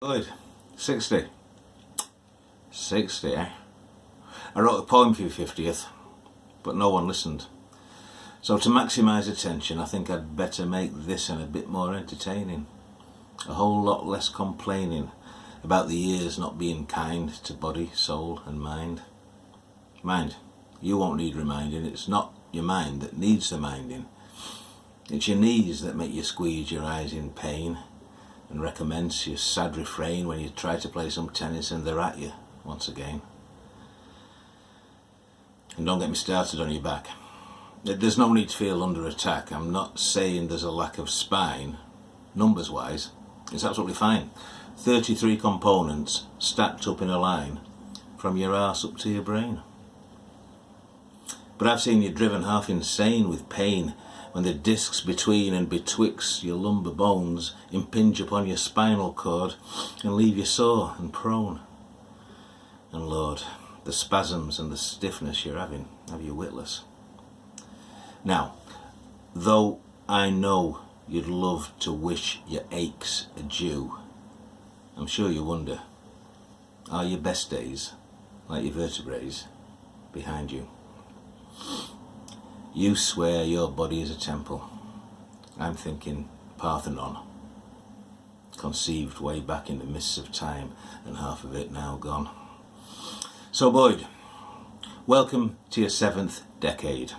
Good. 60. 60, eh? I wrote a poem for your 50th, but no one listened. So to maximise attention, I think I'd better make this one a bit more entertaining. A whole lot less complaining about the years not being kind to body, soul and mind. Mind, you won't need reminding. It's not your mind that needs the minding. It's your knees that make you squeeze your eyes in pain and recommence your sad refrain when you try to play some tennis and they're at you once again. And don't get me started on your back. There's no need to feel under attack. I'm not saying there's a lack of spine. Numbers wise, it's absolutely fine. 33 components stacked up in a line from your arse up to your brain. But I've seen you driven half insane with pain when the discs between and betwixt your lumbar bones impinge upon your spinal cord and leave you sore and prone. And Lord, the spasms and the stiffness you're having have you witless. Now, though I know you'd love to wish your aches adieu, I'm sure you wonder, are your best days, like your vertebrae, behind you? You swear your body is a temple. I'm thinking Parthenon, conceived way back in the mists of time and half of it now gone. So Boyd, welcome to your 7th decade.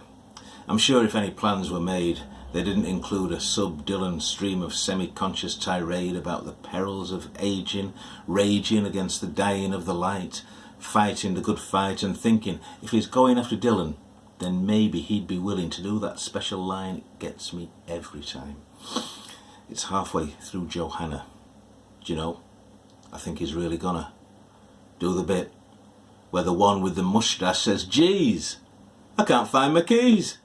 I'm sure if any plans were made, they didn't include a sub-Dylan stream of semi-conscious tirade about the perils of aging, raging against the dying of the light, fighting the good fight and thinking if he's going after Dylan, then maybe he'd be willing to do that special line. It gets me every time. It's halfway through Johanna. Do you know, I think he's really gonna do the bit where the one with the moustache says, "Geez, I can't find my keys."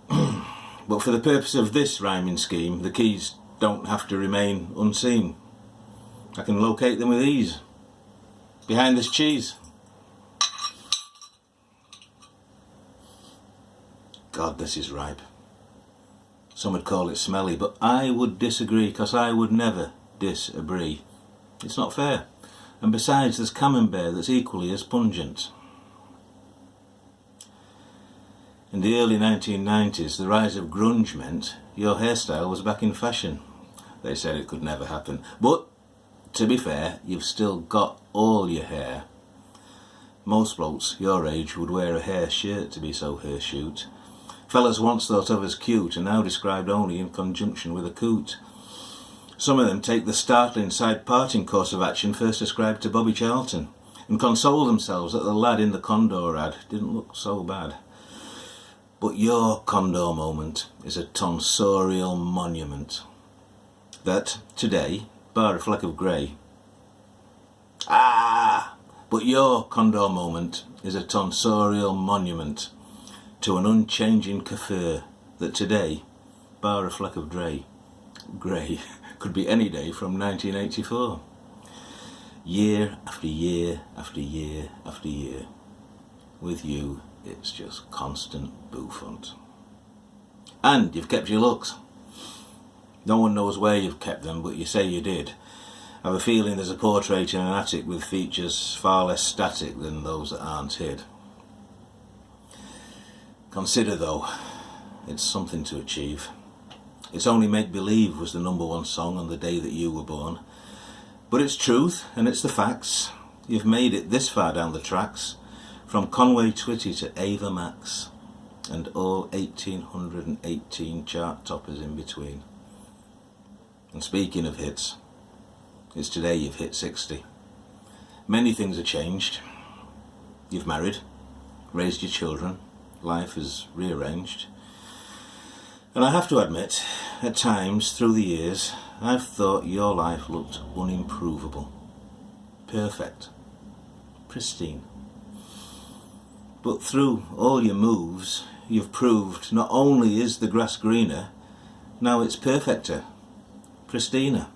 But for the purpose of this rhyming scheme, the keys don't have to remain unseen. I can locate them with ease behind this cheese. God, this is ripe. Some would call it smelly, but I would disagree, because I would never disagree. It's not fair. And besides, there's camembert that's equally as pungent. In the early 1990s, the rise of grunge meant your hairstyle was back in fashion. They said it could never happen. But, to be fair, you've still got all your hair. Most blokes your age would wear a hair shirt to be so hirsute. Fellas once thought of as cute and now described only in conjunction with a coot. Some of them take the startling side-parting course of action first ascribed to Bobby Charlton and console themselves that the lad in the Condor ad didn't look so bad. But your Condor moment is a tonsorial monument that today, bar a fleck of grey, but your Condor moment is a tonsorial monument to an unchanging Kafir that today, bar a fleck of grey, could be any day from 1984. Year after year after year after year. With you, it's just constant boof-hunt. And you've kept your looks. No one knows where you've kept them, but you say you did. I have a feeling there's a portrait in an attic with features far less static than those that aren't hid. Consider though, it's something to achieve. It's Only Make Believe was the #1 song on the day that you were born. But it's truth and it's the facts. You've made it this far down the tracks, from Conway Twitty to Ava Max, and all 1,818 chart toppers in between. And speaking of hits, it's today you've hit 60. Many things have changed. You've married, raised your children, life is rearranged. And I have to admit, at times through the years, I've thought your life looked unimprovable. Perfect. Pristine. But through all your moves, you've proved not only is the grass greener, now it's perfecter, pristina.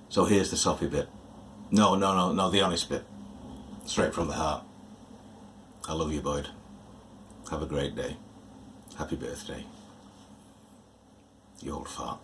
So here's the soppy bit. No, the honest bit. Straight from the heart. I love you, Boyd. Have a great day. Happy birthday. You old fart.